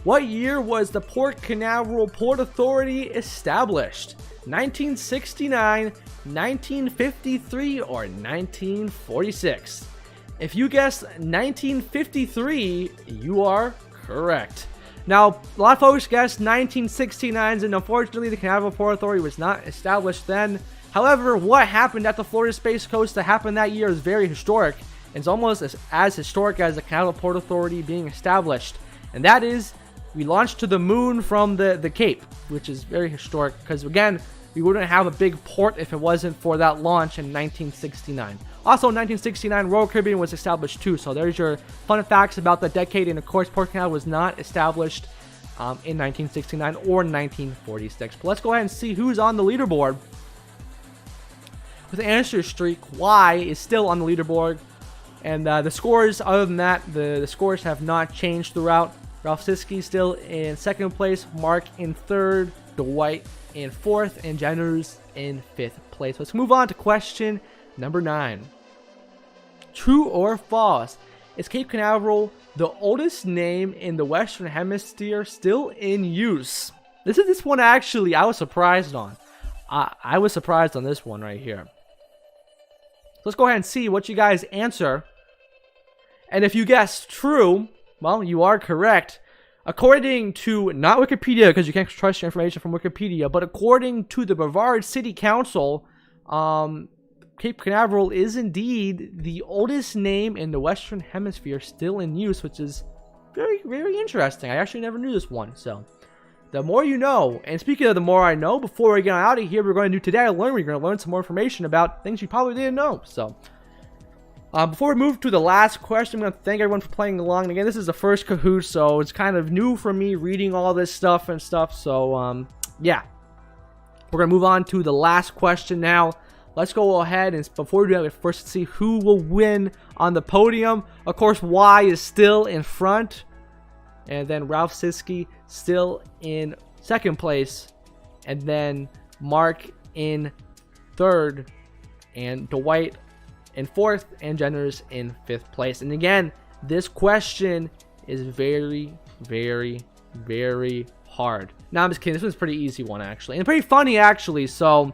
What year was the Port Canaveral Port Authority established? 1969, 1953, or 1946? If you guessed 1953, you are correct. Now, a lot of folks guessed 1969, and unfortunately, the Canaveral Port Authority was not established then. However, what happened at the Florida Space Coast that happened that year is very historic. It's almost as historic as the Canaveral Port Authority being established. And that is, we launched to the moon from the Cape, which is very historic because, again, we wouldn't have a big port if it wasn't for that launch in 1969. Also, in 1969, Royal Caribbean was established too. So there's your fun facts about the decade. And of course, Port Canaveral was not established in 1969 or 1946. But let's go ahead and see who's on the leaderboard. With the answer streak, Y is still on the leaderboard. And the scores, other than that, the scores have not changed throughout. Ralph Sinsky still in 2nd place, Mark in 3rd, Dwight in 4th, and Jenner's in 5th place. Let's move on to question number 9. True or false? Is Cape Canaveral the oldest name in the Western Hemisphere still in use? This one actually I was surprised on. I was surprised on this one right here. So let's go ahead and see what you guys answer. And if you guessed true, well, you are correct. According to, not Wikipedia, because you can't trust your information from Wikipedia, but according to the Brevard City Council, Cape Canaveral is indeed the oldest name in the Western Hemisphere still in use, which is very, very interesting. I actually never knew this one, so the more you know. And speaking of the more I know, before we get out of here, we're going to do Today I Learned. We're going to learn some more information about things you probably didn't know, so before we move to the last question, I'm going to thank everyone for playing along. And again, this is the first Kahoot, so it's kind of new for me reading all this stuff. So, yeah. We're going to move on to the last question now. Let's go ahead and before we do that, first see who will win on the podium. Of course, Y is still in front. And then Ralph Sinsky still in 2nd place. And then Mark in 3rd. And Dwight in 4th, and Jenner's in 5th place. And again, this question is very, very, very hard. Now, I'm just kidding. This one's a pretty easy one, actually. And pretty funny, actually. So,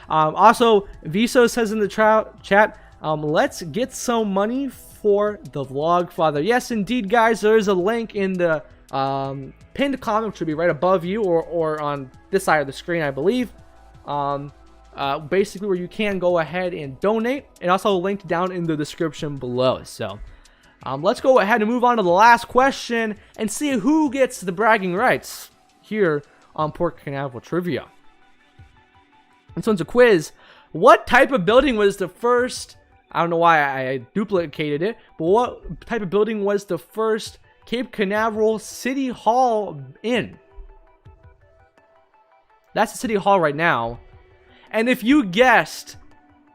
also, Viso says in the chat, let's get some money for the Vlogfather. Yes, indeed, guys. There is a link in the pinned comment, which should be right above you or on this side of the screen, I believe. Basically where you can go ahead and donate, and also linked down in the description below. So let's go ahead and move on to the last question and see who gets the bragging rights here on Port Canaveral Trivia. This one's a quiz. What type of building was the first, I don't know why I duplicated it, but what type of building was the first Cape Canaveral City Hall in? That's the City Hall right now. And if you guessed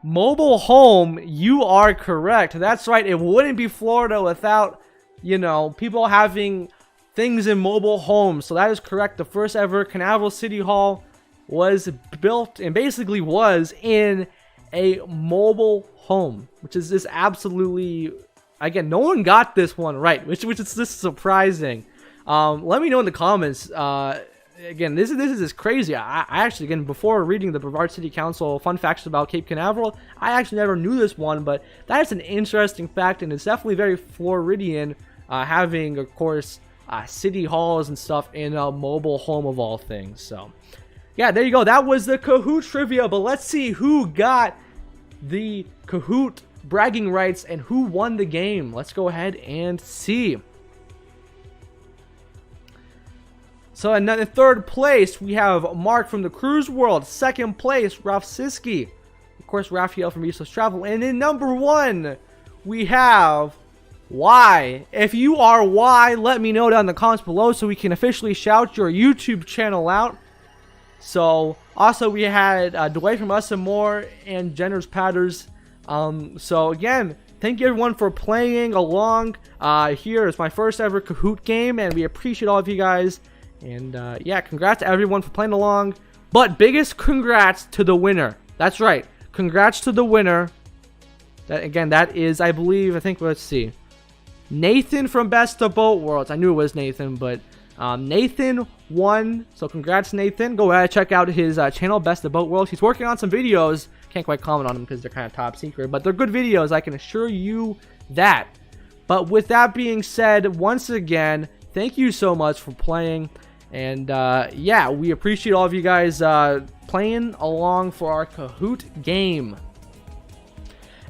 mobile home, you are correct. That's right. It wouldn't be Florida without, people having things in mobile homes. So that is correct. The first ever Canaveral City Hall was built and basically was in a mobile home, which is just absolutely, again, no one got this one right, which is just surprising. Let me know in the comments. Again, this is just crazy. I actually, again, before reading the Brevard City Council fun facts about Cape Canaveral, I actually never knew this one, but that is an interesting fact, and it's definitely very Floridian, having, of course, city halls and stuff in a mobile home of all things. So, yeah, there you go. That was the Kahoot trivia, but let's see who got the Kahoot bragging rights and who won the game. Let's go ahead and see. So in third place, we have Mark from the Cruise World. Second place, Ralph Siski. Of course, Raphael from Useless Travel. And in number 1, we have Y. If you are Y, let me know down in the comments below so we can officially shout your YouTube channel out. So also we had Dwight from Us and More and Jenner's Patters. So again, thank you everyone for playing along. Here is my first ever Kahoot game, and we appreciate all of you guys. And yeah, congrats to everyone for playing along. But biggest congrats to the winner. That's right, congrats to the winner. That again, that is, I believe, let's see, Nathan from Best of Both Worlds. I knew it was Nathan, but Nathan won. So congrats, Nathan. Go ahead and check out his channel, Best of Both Worlds. He's working on some videos. Can't quite comment on them because they're kind of top secret, but they're good videos, I can assure you that. But with that being said, once again, thank you so much for playing. And yeah, we appreciate all of you guys playing along for our Kahoot game.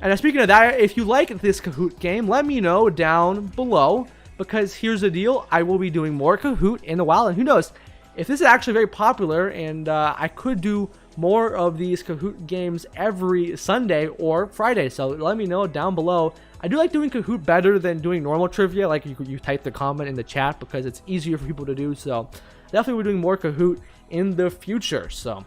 And speaking of that, if you like this Kahoot game, let me know down below, because here's the deal, I will be doing more Kahoot in a while, and who knows, if this is actually very popular, and I could do more of these Kahoot games every Sunday or Friday, so let me know down below. I do like doing Kahoot better than doing normal trivia, like you type the comment in the chat, because it's easier for people to do. So definitely we're doing more Kahoot in the future. So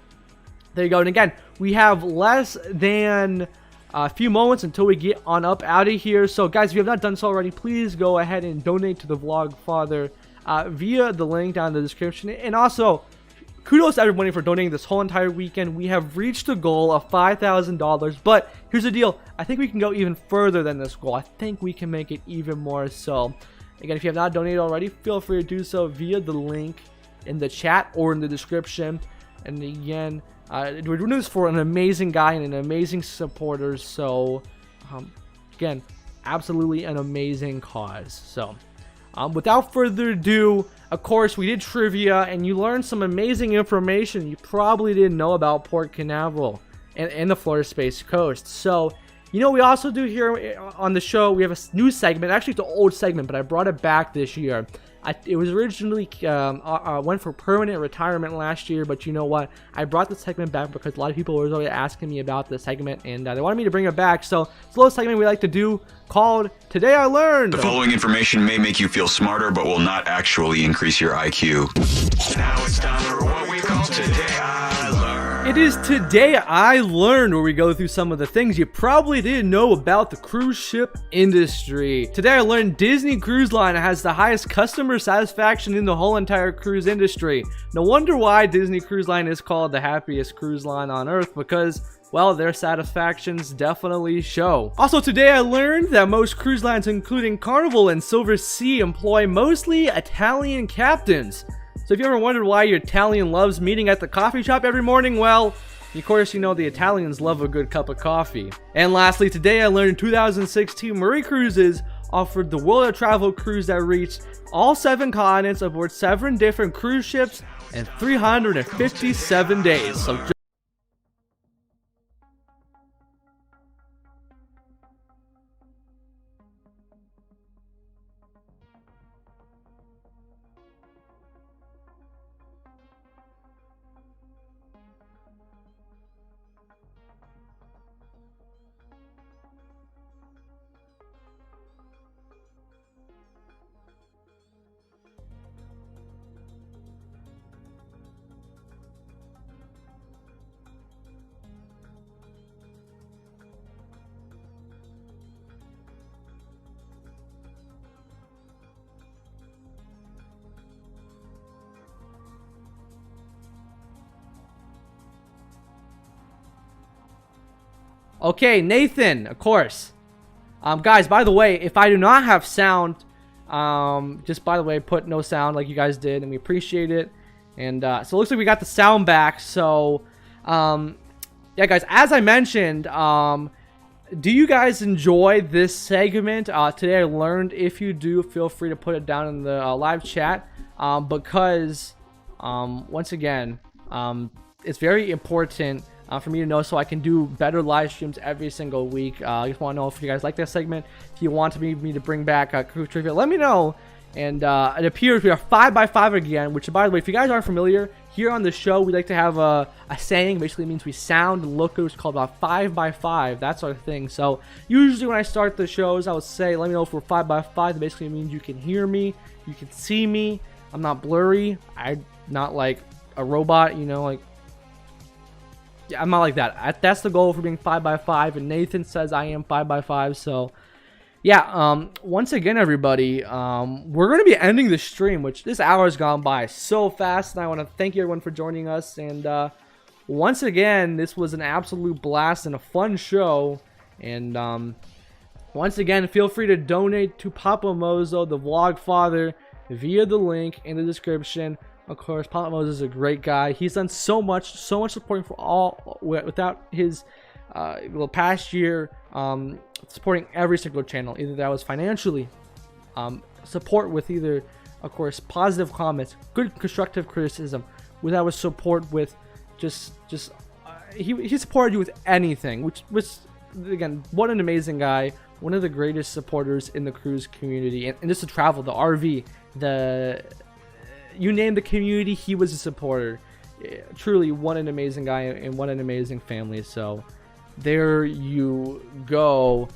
there you go. And again, we have less than a few moments until we get on up out of here. So guys, if you have not done so already, please go ahead and donate to the Vlogfather via the link down in the description. And also, kudos to everybody for donating this whole entire weekend. We have reached a goal of $5,000, but here's the deal. I think we can go even further than this goal. I think we can make it even more. So again, if you have not donated already, feel free to do so via the link in the chat or in the description. And again, we're doing this for an amazing guy and an amazing supporter. So again, absolutely an amazing cause. So without further ado, of course, we did trivia, and you learned some amazing information you probably didn't know about Port Canaveral and the Florida Space Coast. So, you know, we also do here on the show, we have a new segment. Actually, it's an old segment, but I brought it back this year. It was originally went for permanent retirement last year, but you know what? I brought the segment back because a lot of people were always asking me about the segment, and they wanted me to bring it back. So it's a little segment we like to do called Today I Learned. The following information may make you feel smarter, but will not actually increase your IQ. Now it's time for what we call Today I Learned. It is Today I Learned, where we go through some of the things you probably didn't know about the cruise ship industry. Today I learned Disney Cruise Line has the highest customer satisfaction in the whole entire cruise industry. No wonder why Disney Cruise Line is called the happiest cruise line on earth, because, well, their satisfactions definitely show. Also, today I learned that most cruise lines, including Carnival and Silver Sea, employ mostly Italian captains. So if you ever wondered why your Italian loves meeting at the coffee shop every morning, well, of course you know the Italians love a good cup of coffee. And lastly, today I learned in 2016, Murray Cruises offered the World of Travel cruise that reached all 7 continents aboard 7 different cruise ships in 357 days. So okay, Nathan, of course. Guys, by the way, if I do not have sound, just by the way, put no sound like you guys did, and we appreciate it. And so it looks like we got the sound back. So, yeah, guys, as I mentioned, do you guys enjoy this segment? Today I learned. If you do, feel free to put it down in the live chat, because once again, it's very important for me to know so I can do better live streams every single week. I just want to know if you guys like that segment. If you want me to bring back Kahoot Trivia, let me know. And it appears we are 5x5 again, which, by the way, if you guys aren't familiar, here on the show, we like to have a saying. Basically means we sound and look good. It's called 5x5. That's our thing. So usually when I start the shows, I would say, let me know if we're 5x5. That basically means you can hear me, you can see me. I'm not blurry. I'm not like a robot, you know, like, yeah, I'm not like that. That's the goal for being 5x5, and Nathan says I am 5x5. So yeah, once again, everybody, we're going to be ending the stream, which this hour has gone by so fast, and I want to thank you everyone for joining us. And once again, this was an absolute blast and a fun show. And once again, feel free to donate to Papa Mozo, the vlog father, via the link in the description. Of course, Papa Mozo is a great guy. He's done so much supporting for all, without his past year supporting every single channel. Either that was financially, support with either, of course, positive comments, good constructive criticism, without was support with he supported you with anything, which was, again, what an amazing guy. One of the greatest supporters in the cruise community, and just to travel, the RV, you name the community, he was a supporter. Truly, what an amazing guy and what an amazing family. So there you go.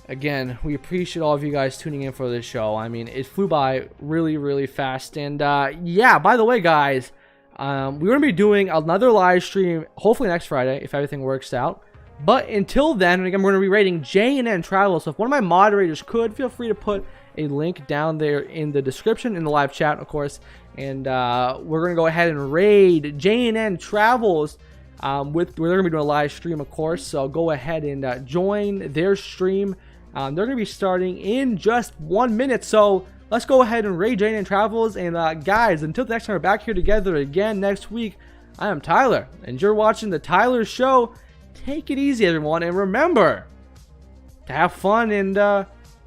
Again, we appreciate all of you guys tuning in for this show. I mean, it flew by really, really fast. And yeah, by the way, guys, we're going to be doing another live stream hopefully next Friday if everything works out. But until then, again, we're going to be rating J&N Travel. So if one of my moderators could, feel free to put a link down there in the description, in the live chat, of course. And we're going to go ahead and raid J&N Travels. They're going to be doing a live stream, of course. So go ahead and join their stream. They're going to be starting in just 1 minute. So let's go ahead and raid J&N Travels. And guys, until the next time we're back here together again next week, I am Tyler, and you're watching The Tyler Show. Take it easy, everyone, and remember to have fun. And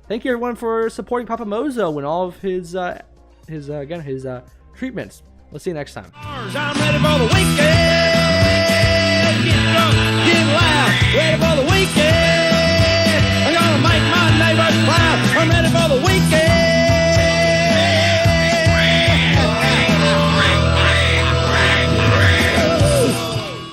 thank you, everyone, for supporting Papa Mozo and all of his treatments. We'll see you next time. I'm ready for the weekend. Get drunk, get loud, ready for the weekend.